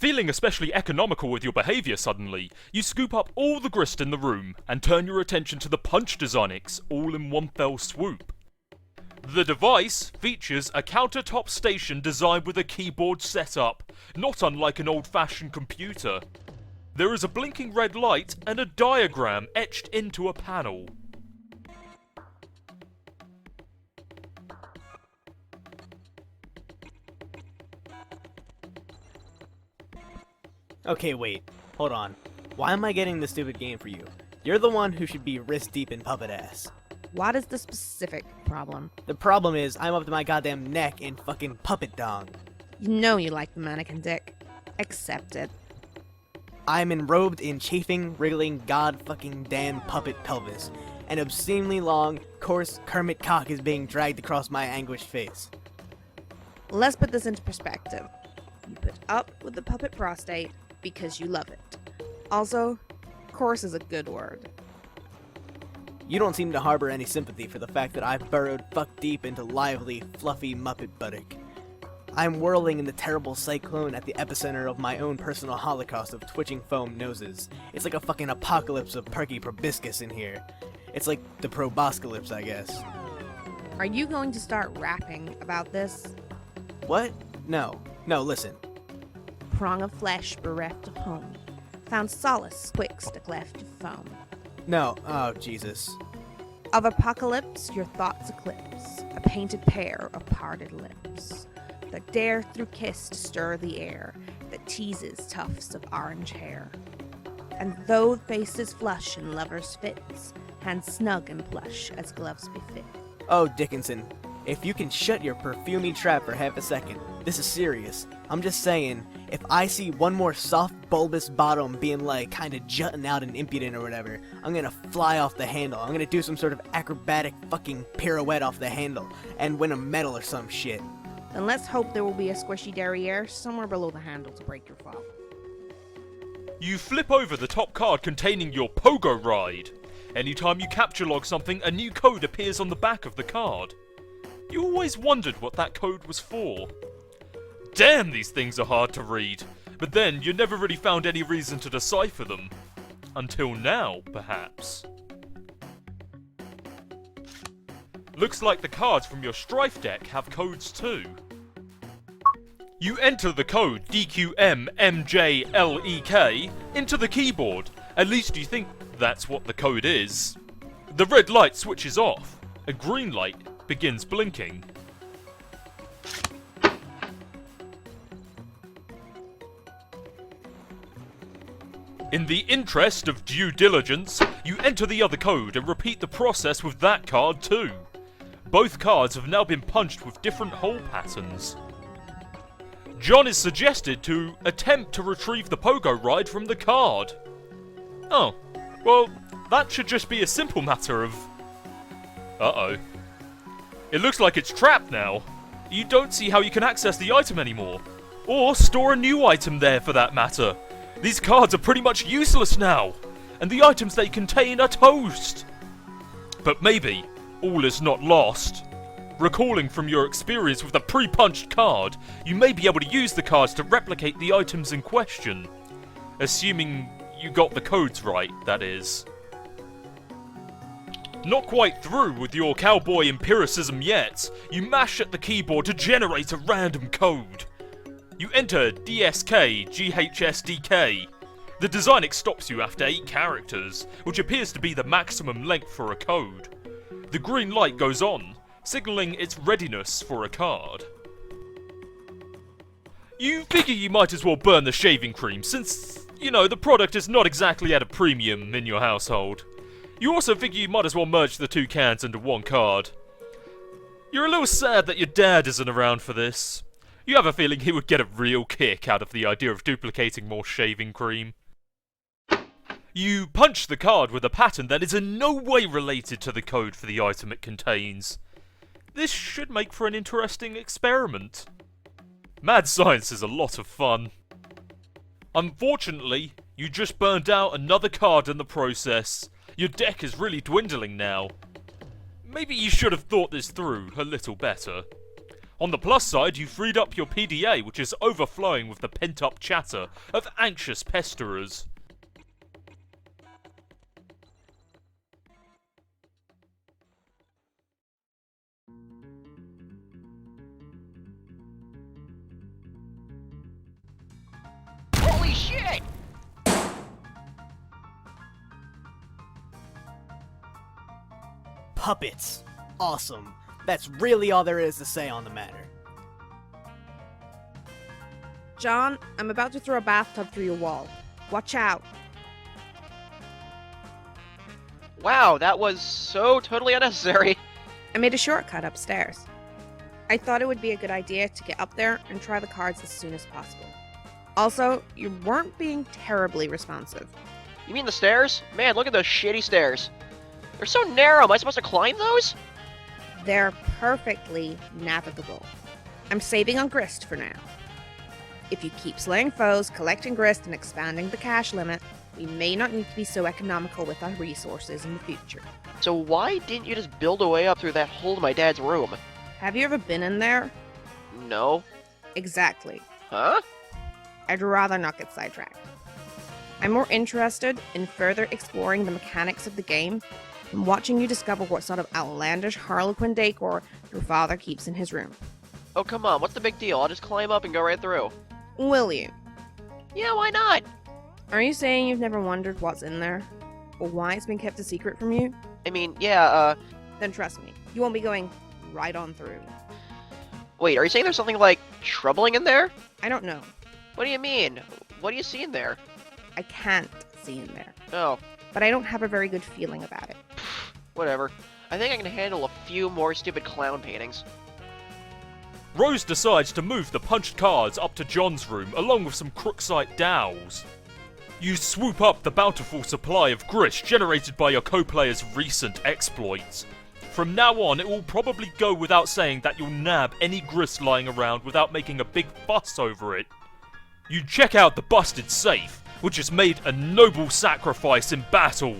Feeling especially economical with your behaviour suddenly, you scoop up all the grist in the room and turn your attention to the punch Designix all in one fell swoop. The device features a countertop station designed with a keyboard setup, not unlike an old-fashioned computer. There is a blinking red light and a diagram etched into a panel. Okay, wait. Hold on. Why am I getting this stupid game for you? You're the one who should be wrist deep in puppet ass. What is the specific problem? The problem is, I'm up to my goddamn neck in fucking puppet dong. You know you like the mannequin dick. Accept it. I'm enrobed in chafing, wriggling, god fucking damn puppet pelvis. An obscenely long, coarse Kermit cock is being dragged across my anguished face. Let's put this into perspective. You put up with the puppet prostate because you love it. Also, coarse is a good word. You don't seem to harbor any sympathy for the fact that I've burrowed fuck deep into lively, fluffy Muppet buttock. I'm whirling in the terrible cyclone at the epicenter of my own personal holocaust of twitching foam noses. It's like a fucking apocalypse of perky proboscis in here. It's like the proboscalypse, I guess. Are you going to start rapping about this? What? No, listen. Prong of flesh bereft of home, found solace twixt a cleft of foam. No, oh Jesus. Of apocalypse your thoughts eclipse, a painted pair of parted lips, that dare through kiss to stir the air, that teases tufts of orange hair. And though faces flush in lovers' fits, hands snug and plush as gloves befit. Oh, Dickinson, if you can shut your perfumey trap for half a second, this is serious. I'm just saying, if I see one more soft, bulbous bottom being like kinda jutting out and impudent or whatever, I'm gonna fly off the handle. I'm gonna do some sort of acrobatic fucking pirouette off the handle and win a medal or some shit. Then let's hope there will be a squishy derriere somewhere below the handle to break your fall. You flip over the top card containing your pogo ride. Anytime you capture log something, a new code appears on the back of the card. You always wondered what that code was for. Damn, these things are hard to read, but then you never really found any reason to decipher them. Until now, perhaps. Looks like the cards from your Strife deck have codes too. You enter the code DQMMJLEK into the keyboard, at least you think that's what the code is. The red light switches off, a green light begins blinking. In the interest of due diligence, you enter the other code and repeat the process with that card too. Both cards have now been punched with different hole patterns. John is suggested to attempt to retrieve the pogo ride from the card. Oh, well, that should just be a simple matter of... Uh-oh. It looks like it's trapped now. You don't see how you can access the item anymore. Or store a new item there for that matter. These cards are pretty much useless now, and the items they contain are toast. But maybe all is not lost. Recalling from your experience with the pre-punched card, you may be able to use the cards to replicate the items in question. Assuming you got the codes right, that is. Not quite through with your cowboy empiricism yet, you mash at the keyboard to generate a random code. You enter DSK GHSDK. The Designix stops you after 8 characters, which appears to be the maximum length for a code. The green light goes on, signalling its readiness for a card. You figure you might as well burn the shaving cream since, you know, the product is not exactly at a premium in your household. You also figure you might as well merge the 2 cans into 1 card. You're a little sad that your dad isn't around for this. You have a feeling he would get a real kick out of the idea of duplicating more shaving cream. You punch the card with a pattern that is in no way related to the code for the item it contains. This should make for an interesting experiment. Mad science is a lot of fun. Unfortunately, you just burned out another card in the process. Your deck is really dwindling now. Maybe you should have thought this through a little better. On the plus side, you freed up your PDA, which is overflowing with the pent-up chatter of anxious pesterers. Holy shit! Puppets. Awesome. That's really all there is to say on the matter. John, I'm about to throw a bathtub through your wall. Watch out. Wow, that was so totally unnecessary. I made a shortcut upstairs. I thought it would be a good idea to get up there and try the cards as soon as possible. Also, you weren't being terribly responsive. You mean the stairs? Man, look at those shitty stairs. They're so narrow, am I supposed to climb those? They're perfectly navigable. I'm saving on grist for now. If you keep slaying foes, collecting grist, and expanding the cash limit, we may not need to be so economical with our resources in the future. So why didn't you just build a way up through that hole in my dad's room? Have you ever been in there? No. Exactly. Huh? I'd rather not get sidetracked. I'm more interested in further exploring the mechanics of the game and watching you discover what sort of outlandish Harlequin decor your father keeps in his room. Oh, come on, what's the big deal? I'll just climb up and go right through. Will you? Yeah, why not? Are you saying you've never wondered what's in there? Or why it's been kept a secret from you? I mean, yeah, Then trust me, you won't be going right on through. wait, are you saying there's something, like, troubling in there? I don't know. What do you mean? What do you see in there? I can't see in there. Oh, But I don't have a very good feeling about it. whatever. I think I can handle a few more stupid clown paintings. Rose decides to move the punched cards up to John's room along with some Crooksite dowels. You swoop up the bountiful supply of grist generated by your co-player's recent exploits. From now on, it will probably go without saying that you'll nab any grist lying around without making a big fuss over it. You check out the busted safe, which has made a noble sacrifice in battle.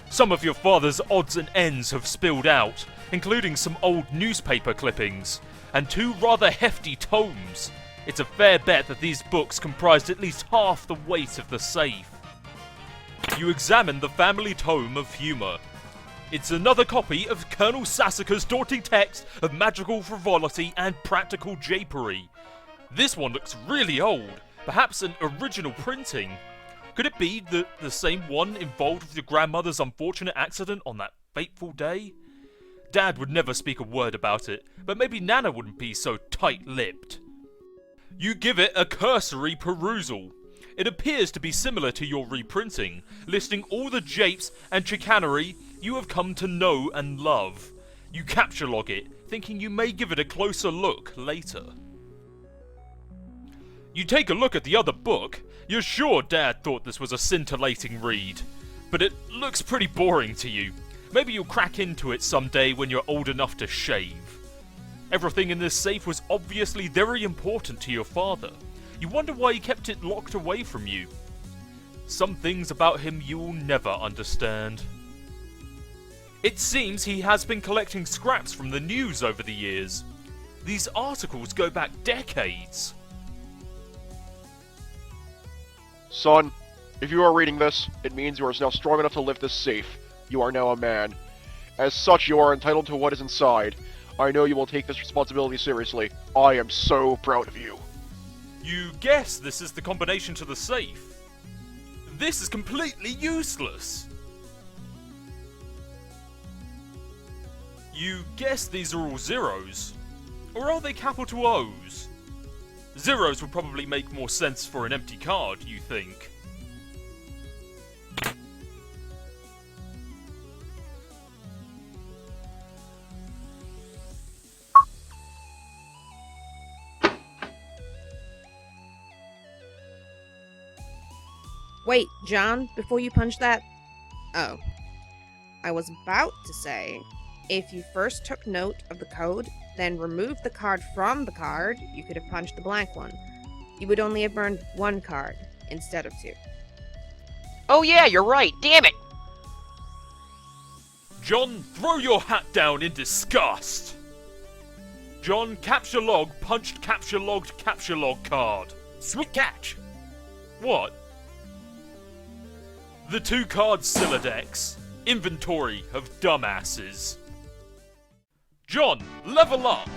Some of your father's odds and ends have spilled out, including some old newspaper clippings, and 2 rather hefty tomes. It's a fair bet that these books comprised at least half the weight of the safe. You examine the family tome of humour. It's another copy of Colonel Sassacre's daunting text of magical frivolity and practical japery. This one looks really old, perhaps an original printing. Could it be the same one involved with your grandmother's unfortunate accident on that fateful day? Dad would never speak a word about it, but maybe Nana wouldn't be so tight-lipped. You give it a cursory perusal. It appears to be similar to your reprinting, listing all the japes and chicanery you have come to know and love. You capture log it, thinking you may give it a closer look later. You take a look at the other book. You're sure Dad thought this was a scintillating read, but it looks pretty boring to you. Maybe you'll crack into it someday when you're old enough to shave. Everything in this safe was obviously very important to your father. You wonder why he kept it locked away from you. Some things about him you'll never understand. It seems he has been collecting scraps from the news over the years. These articles go back decades. Son, if you are reading this, it means you are now strong enough to lift this safe. You are now a man. As such, you are entitled to what is inside. I know you will take this responsibility seriously. I am so proud of you. You guess this is the combination to the safe. This is completely useless. You guess these are all zeros. Or are they capital O's? Zeros would probably make more sense for an empty card, you think. Wait, John, before you punch that... Oh. I was about to say, if you first took note of the code, then removed the card from the card, you could have punched the blank one. You would only have burned 1 card, instead of 2. Oh yeah, you're right, damn it! John, throw your hat down in disgust! John, capture log, punched capture logged capture log card. Sweet catch. What? The 2 cards Siladex. Inventory of dumbasses. John, level up!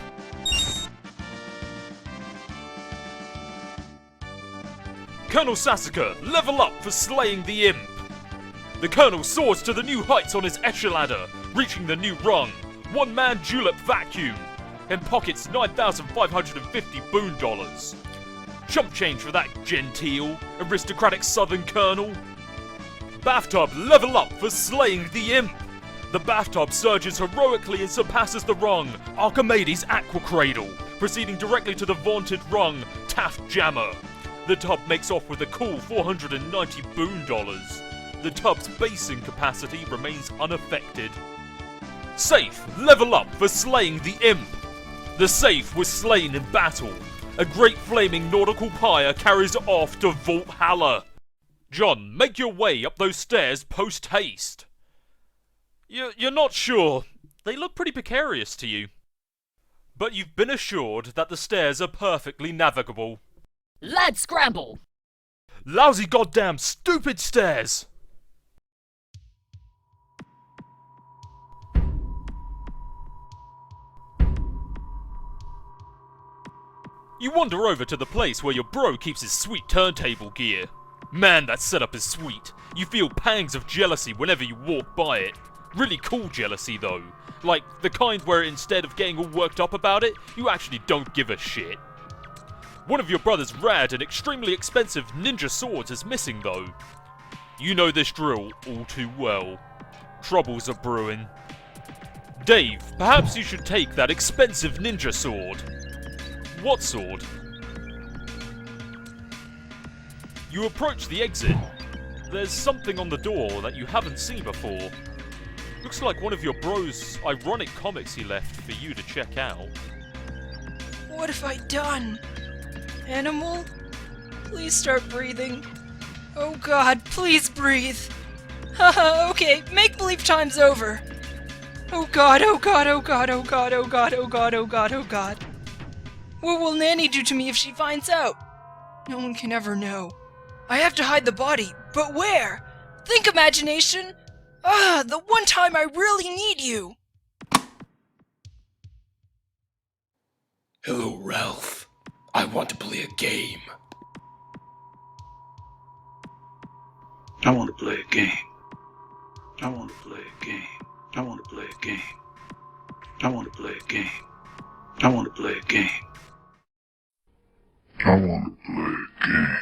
Colonel Sasuke, level up for slaying the imp! The Colonel soars to the new heights on his Echeladder, reaching the new rung. One-man julep vacuum, and pockets 9,550 boon dollars. Chump change for that genteel, aristocratic southern colonel. Bathtub, level up for slaying the imp! The bathtub surges heroically and surpasses the rung, Archimedes' aqua cradle, proceeding directly to the vaunted rung, Taft Jammer. The tub makes off with a cool 490 boon dollars. The tub's basing capacity remains unaffected. Safe, level up for slaying the imp! The safe was slain in battle. A great flaming nautical pyre carries it off to Valhalla. John, make your way up those stairs post-haste. You're not sure. They look pretty precarious to you. But you've been assured that the stairs are perfectly navigable. Lad scramble. Lousy goddamn stupid stairs! You wander over to the place where your bro keeps his sweet turntable gear. Man, that setup is sweet. You feel pangs of jealousy whenever you walk by it. Really cool jealousy though. Like the kind where instead of getting all worked up about it, you actually don't give a shit. One of your brother's rad and extremely expensive ninja swords is missing though. You know this drill all too well. Troubles are brewing. Dave, perhaps you should take that expensive ninja sword. What sword? You approach the exit. There's something on the door that you haven't seen before. Looks like one of your bro's ironic comics he left for you to check out. What have I done? Animal? Please start breathing. Oh god, please breathe. Haha, okay, make-believe time's over. Oh god, oh god, oh god, oh god, oh god, oh god, oh god, oh god. What will Nanny do to me if she finds out? No one can ever know. I have to hide the body, but where? Think, imagination! Ah, the one time I really need you! Hello, Ralph. I want to play a game. I want to play a game. I want to play a game. I want to play a game. I want to play a game. I want to play a game. I want to play a game.